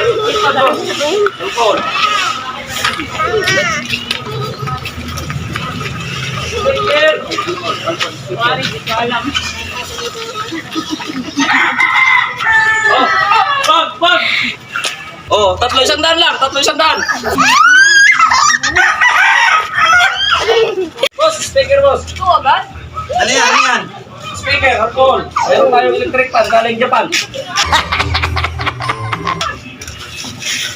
Tungkol. Oh, pag! Oh, 300 lang, 300. Boss, speaker boss. Ito agad? Ano yan? Ano yan? Speaker, hardcore. Meron tayong electric fan galing Japan.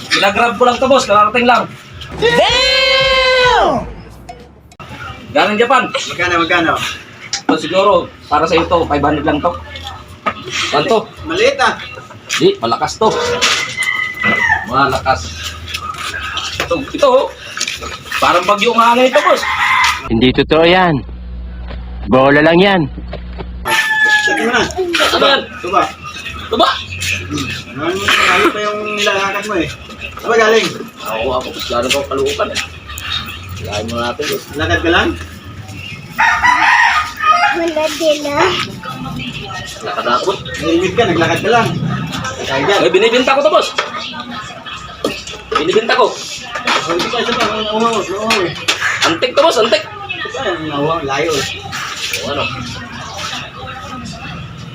Pinagrab ko lang to boss, nakarating lang. Damn! Galing Japan. Magkano? So, siguro, para sa ito, 500 lang to. Saan to? Maliit ah. Di, malakas to. Malakas. Ito oh. Parang bagyo nga hangin ito boss. Hindi totoo yan. Bola lang yan. Sige mo na. Ano yan? Tuba. Diba? Ano pa yung lalakad mo eh? Saan ba galing? Ako, galing ko kaluukan eh. Lahin mo natin boss. Lakad ka lang? Wala din ah. Lakad ako. Nalimit ka, naglakad ka lang. Kaya dyan. Eh, binibinta ko to boss. Binibinta ko. Oh, isa pa. Uhaw eh. Antik to boss, antik. Ito pa, uhaw, layo eh. O ano?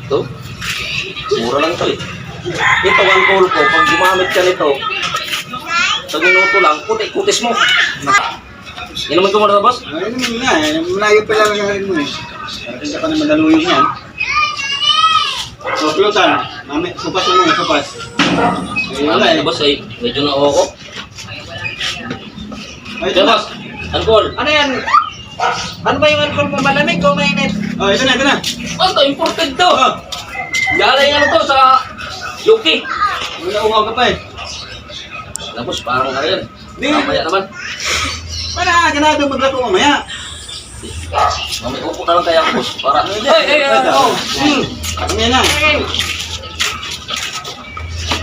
Ito? Mura lang to eh. Ito, one call ko. Pag gumamit ka nito, sa minuto lang, kutis mo. Inumin ko muna to boss? Ayun naman nga eh. Malayo pa lang ang harin mo eh. Parating ka pa na madaluyong yan. So, pilotan. Supas mo muna, supas. Eh, wala Wala eh. boss ay medyo na ako. Ay, Ito boss, alcohol. Ano yan? Ano ba yung alcohol mo? Malamig o mainit? Oh, ito na. Oh, ito, imported to. Oh, Galing ano to sa UK. wala uhaw ka pa eh. Tapos parang ano yan. Di. Mamaya naman. Para ganado maglato mamaya. Mamaya upo na lang kaya ako boss. Para. Oh. Ano yan na?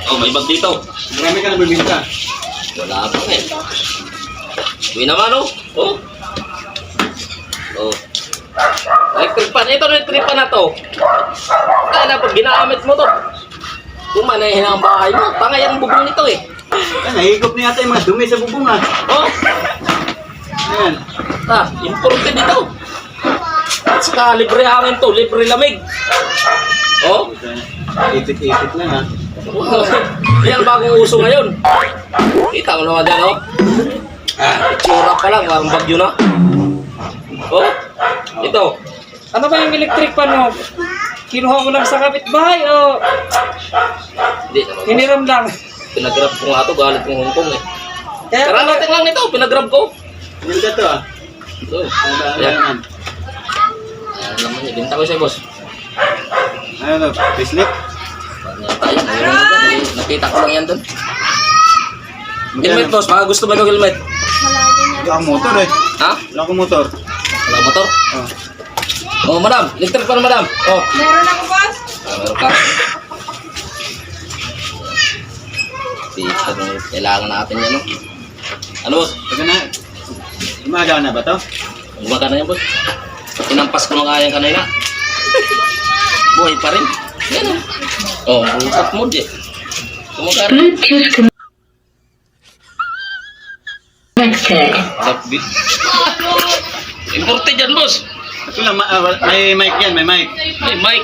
Oh, may bag dito. Marami ka na bibinta. Wala pa eh. Uwi naman oh. Oh. Oh. Electric pan. Ito na electric pan na to. Kaya na pag ginamit mo to. Kung manahin ang bahay mo, tangay ang bubong nito eh. Ay, nahigop na yata yung mga dumi sa bubong ah. Oh. Ayan. Imported dito. At saka libre hangin to, libre lamig. Oh. Ipit-ipit lang ah. Yan bagong uso ngayon. Kita mo naman dyan, oh. Itsura pa lang, ang bagyo na. Oh, ito. Ano ba yung electric pan mo? Kinuha mo lang sa kapitbahay o Hindi naman. hiniram lang? Pinagrab ko nga ito, galit ng Hong Kong eh. Kaya Kararating lang nito, pinagrab ko. Hindi ka to ah. Ito. Ano ba Ayan. naman? Ayan naman eh, binta ko siya, boss. Ano to? Facelift? Tayo, mayroon na dyan, eh. Nakita ko lang yan doon. Helmet, boss, baka gusto mo yung helmet. Wala din yan. Wala akong motor eh. Ha? Wala akong motor. Wala motor? Oh. Oh, madam, electric pa na madam. Oh, Meron ako boss. meron ka. Kailangan natin yan, no? Ano, boss? Teka na. Umaga na ba to? Gumagana yan, boss. Tinampas ko na nga yan kanina. Buhay pa rin. Yan, oh. Oh, rooftop mode eh. Gumagana. Sabi. Imported yan, boss. Ito lang, may mic yan, may mic. Ay, mic.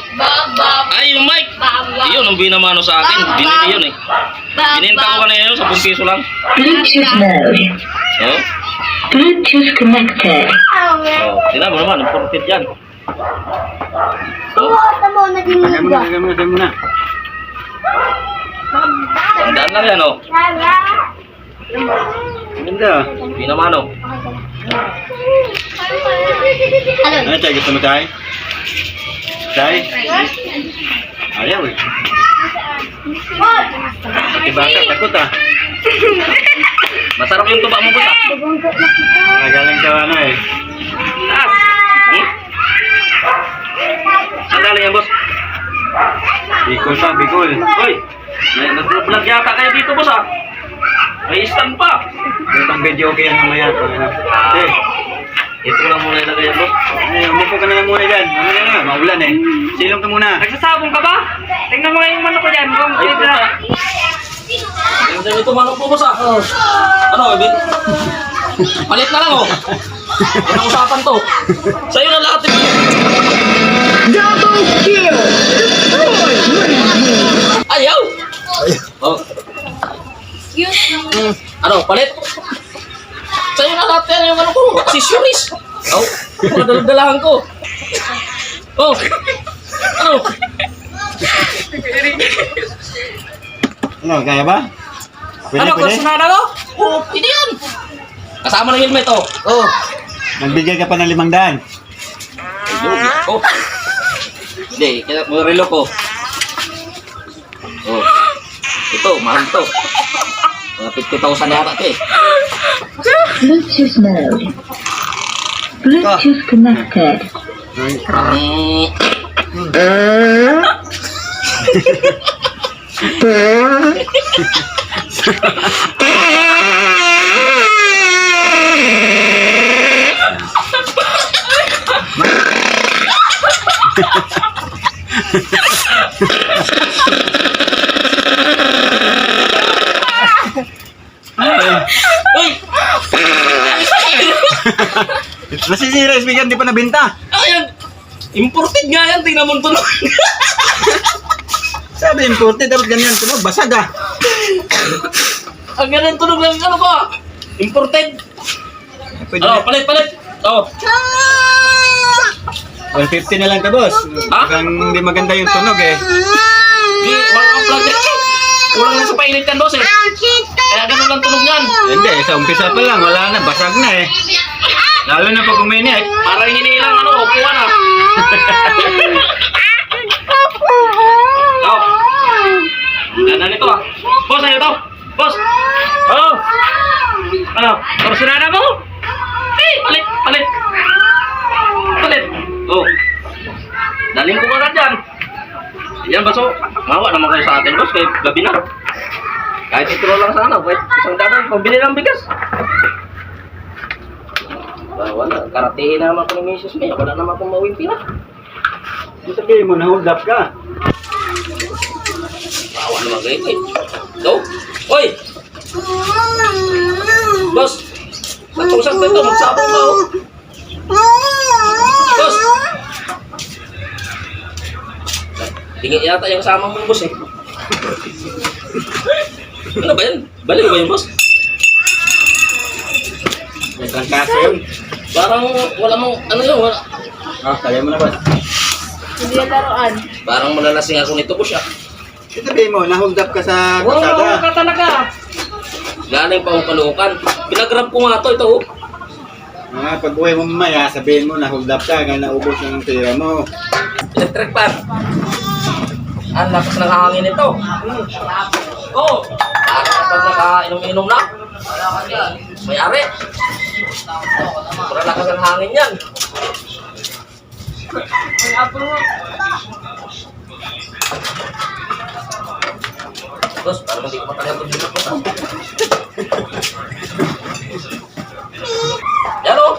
Ay, yung mic. Yun, ang binamano sa akin. Binili yun eh. Bininta ko kanina yun, 10 piso lang. Bluetooth mode. Oh, Bluetooth connected. oh. Tingnan mo naman, imported yan. Oh, Ito mo, naging Lagay mo na. tandaan lang yan, oh. Ganda ah. Binamano. Ano tayo, gusto mo tayo? Tayo? Ayaw eh. Ibaka, takot ah. Masarap yung tuba mo, boss, ah. Nagaling ka ano eh. Taas. Hmm? Saan galing yan, boss? Bicol pa, Bicol. Hoy, nag-vlog yata kayo dito, boss, ah. May stand pa. Itong video okay yan mamaya. Eh, Ito lang muna ilagay yan, boss. umupo ka na lang muna dyan. Ano na, maulan eh. Silong ka muna. Nagsasabong ka ba? Tingnan mo nga yung manok ko dyan. Kung Ay, pwede na. Ang dami ito manok po, boss, ah. Ano, Ibin? Palit na lang, oh. Yan ang usapan to. Sa'yo na lahat, Ibin. Ayaw! Oh. Ano, palit? Sa'yo na lahat yan yung ano ko. Accessories. Oh, mga dalag-dalahan ko. Oh. Ano? Ano, kaya ba? Pwede, Ano, pwede? kursunada ko? Oh, hindi yan. Kasama ng helmet, oh. Oh, nagbigay ka pa ng 500. Oh. Hindi, kaya mo relo ko. Oh. Ito, mahal to. Mga 50,000 yata ito eh. Bluetooth mode. Bluetooth connected. Parang... Uy! Nasisira, speaker, di pa nabenta. Ayan! Imported nga yan, tingnan mo tunog. Sabi, imported, dapat ganyan. Tunog, basag ah. Ang ganun tunog ng ano ko ah. Imported. Pwede Ano, na. palit. Oh. 150 na lang ka, boss. Ha? Mukhang hindi maganda yung tunog eh. Di, walang plug yan. Kulang lang sa painit yan, boss eh. Kaya ganun lang tunog yan. Hindi, sa umpisa pa lang, wala na, basag na eh. Lalo na pag uminit. Para hinihilang ano, upuan ah. Oh. Ganda nito ah. Boss, ano to? Boss. Oh. Ano? Kursunada mo? Palit. Oh. Daling ko agad yan. Yan, baso. Mawa naman kayo sa atin, boss. Kaya gabi na. Kahit ito lang sana. Kahit isang dadang pambili ng bigas. Wala. Karatiin na naman ko ni Mrs. May. Wala naman akong mawin pina. Sabihin mo, na-hold up ka. Bawa naman kayo eh. Go. Hoy! Boss! Natungsang ko ito. Magsabong ka oh. Boss! Tingin yata yung kasama mo boss eh. Ano ba yan? Baliw ba yung boss? May trangkaso yun. Parang wala mong ano yun. Wala. Ah, kaya mo na, boss. Hindi yan laruan. Parang malalasing ako nito boss ah. Sabihin mo, na-hold up ka sa Oo, kalsada. ka talaga. Galing pa akong palukan. Pinagrab ko nga to ito oh. Pag uwi mo mamaya, sabihin mo, na-hold up ka, kaya naubos na ng pera mo. Electric fan. Ang lakas ng hangin nito. Oh, parang kapag nakainom-inom na. May-ari. Parang lakas ng hangin yan. Boss, parang hindi ko matalaga dito po. Yan o.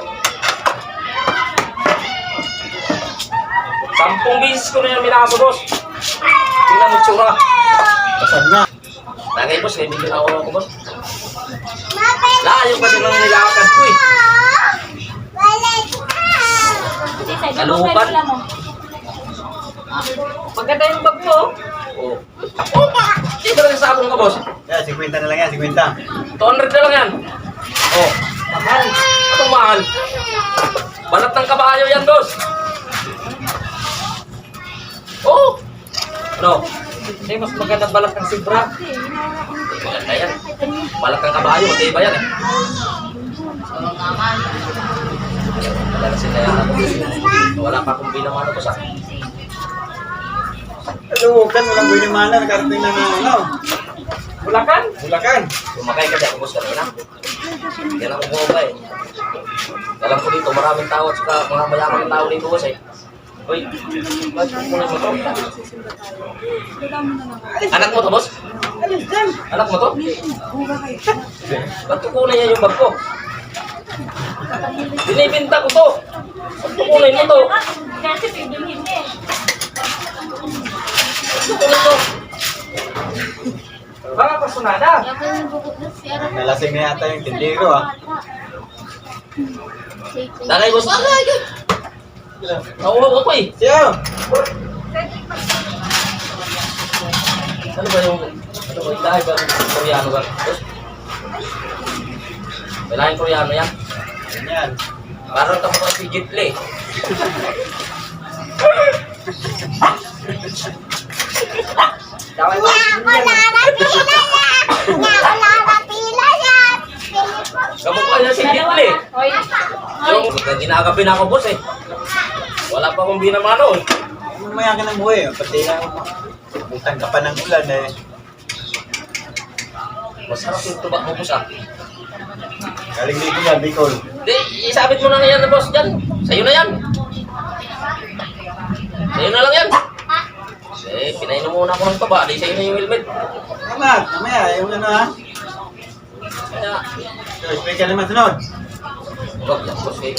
10 beses ko na yung minaso, boss. Tingnan mo tsura. Basag na. Tagay, boss. May bigyan ako ako, boss. Layo kasi nang nilakad ko eh. Nalupan. Maganda yung bag mo. Oh. Hindi ba lang sa akong ka, boss? Yan, 50 na lang yan, 50. 200 na lang yan. Oh. Mahal. Anong mahal? Balat ng kabayo yan, boss. Oh. Ano? Hindi, mas maganda balat ng sibra. Maganda yan. Balat ng kabayo, matay ba yan eh? Wala na sila yan. Wala pa akong bilang ano, boss ah. Lukan, walang binimana, nakarating na ng ano. Bulacan? Bulacan. Sumakay kasi ako, boss, kanina. Yan ako bumawa eh. Alam ko dito, maraming tao at saka mga mayaman ng tao dito, boss eh. Uy, ba't kukunin mo to? Anak mo to, boss? Anak mo to? Ba't kukunin niya yung bag ko? Binibinta ko to. Ba't kukunin mo to? Kasi pibilhin eh. Ba't kukunin to? Baka pasunada. Nalasing na yata yung tindero ah. Tagay, boss. Nauuhaw ako eh. Siya! Ano ba yung... Ano ba yung dahil ba yung Koreano ba? Boss? Kailangan Koreano yan. Yan. Parang tamo ka si Gitli. Daway mo. Kamukha niya si Gitli. Hoy. Yung ginagabi na ako, boss eh. Wala pa akong binamano eh. Mamaya ka ng buhay. Pati lang utang ka pa ng ulan eh. Masarap yung tubak mo, boss ah. Galing dito yan, Bicol. Di, isabit mo na yan na boss dyan. Sa'yo na yan. Sa'yo na lang yan. Eh, pinainom muna ako ng taba. Di sa'yo na yung helmet. Mamaya, yung ano ha? Kaya, So, spray ka naman sunod. wag yan boss eh.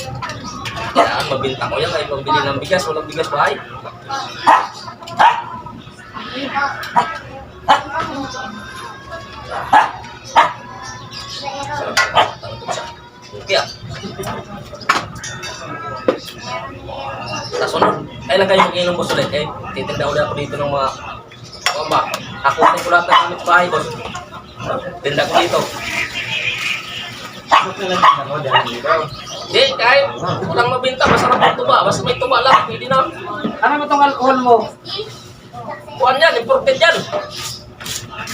Kailangan mabinta ko yan kahit pambili ng bigas. Walang bigas bahay. Okay ah. Kasunod. Kailan kayo mag-inom boss ulit? Eh, titinda ulit ako dito ng mga... Ano ba? Takutin ko lahat ng gamit sa bahay boss. Tinda ko dito. Ano ka lang ako dahil dito? Hindi, kahit walang mabinta, masarap ang tuba. Basta may tuba lang, pwede na. Ano ba itong alcohol mo? Kuhan yan, imported yan.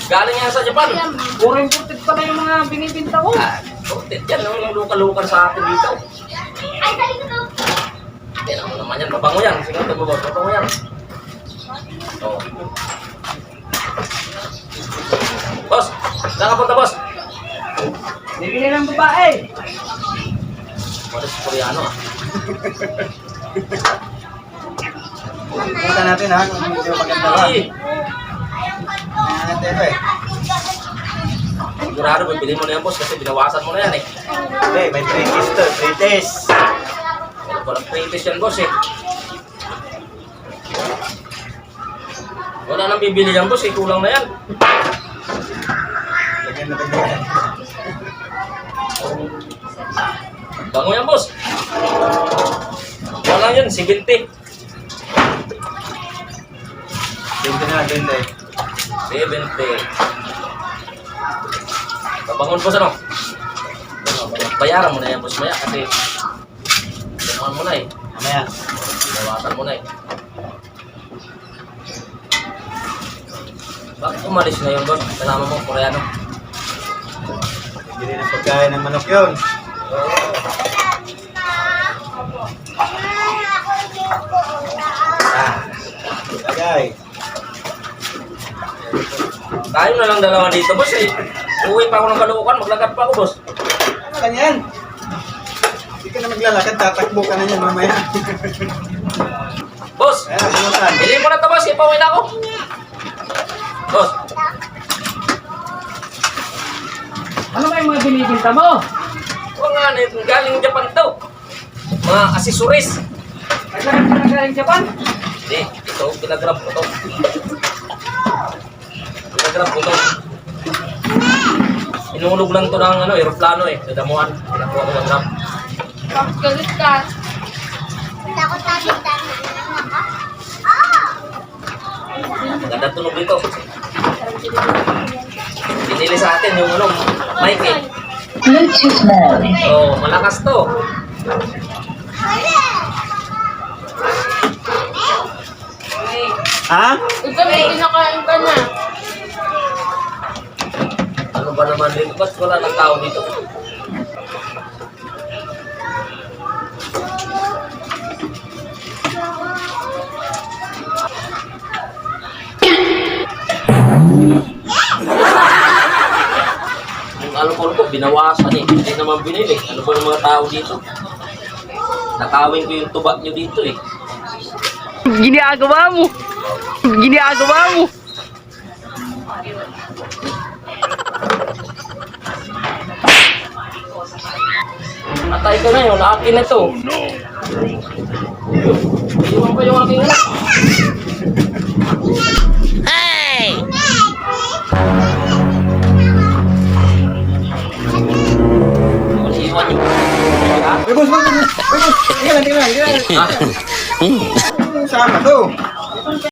Galing yan sa Japan. Puro imported pala yung mga binibinta ko. Ah, imported yan, yung lokal-lokal sa atin dito. Yan ako naman yan, mabango yan. Sige, ito mo boss, mabango yan. Oh. Boss, saan ka punta boss? Bibili ng babae. Wala si Koreano ah. Punta natin ha, kung hindi mo maganda ka. Hindi, Natin ito eh. sigurado bibili mo na yan boss kasi binawasan mo na yan eh. Hindi, may 3 days to, 3 days. Walang pre-test yan boss eh. Wala nang bibili yan boss eh, kulang na yan. Lagyan natin yan. Bango yan boss. Wala yan, 70. 20 na, 20. 70. Kabangon boss ano? Bayaran mo na yan boss maya kasi ganawan mo na eh. Mamaya. Bawasan mo na eh. Bakit umalis na yun boss? Kasama mo Koreano. Hindi rin ang pagkain ng manok yun. Bagay. Tayo na lang dalawa dito boss eh. Uwi pa ako ng Caloocan, maglakad pa ako boss. Ano lang yan? Hindi ka na maglalakad, tatakbo ka na yan mamaya. Boss! Ayan, bulutan. Bilhin mo na ito boss, ipawin ako. Boss! Ano ba yung mga binibinta mo? Huwag nga, galing Japan to. Mga accessories. Kailangan ka na galing Japan? Hindi, ito, pinagrab ko to. Pinagrab ko to. Inulog lang to ng ano, aeroplano eh, sa damuhan. Pinakuha ko ng grab. Bakit galit ka? Maganda tunog dito. Pinili sa atin yung ano, mic eh. Bluetooth mode. Oh, malakas to. Ha? Ikaw may kinakain ka na. Ano ba naman dito? Ba't wala ng tao dito? Yung alcohol ko, binawasan eh. Hindi naman binili. Ano ba ng mga tao dito? Nakawin ko yung tuba nyo dito eh. Ginagawa mo. Ginagawa mo. Atay ko na yun, akin na to. Oh, no. Iwan ko yung aking anak. Hey! Ha? Sama to.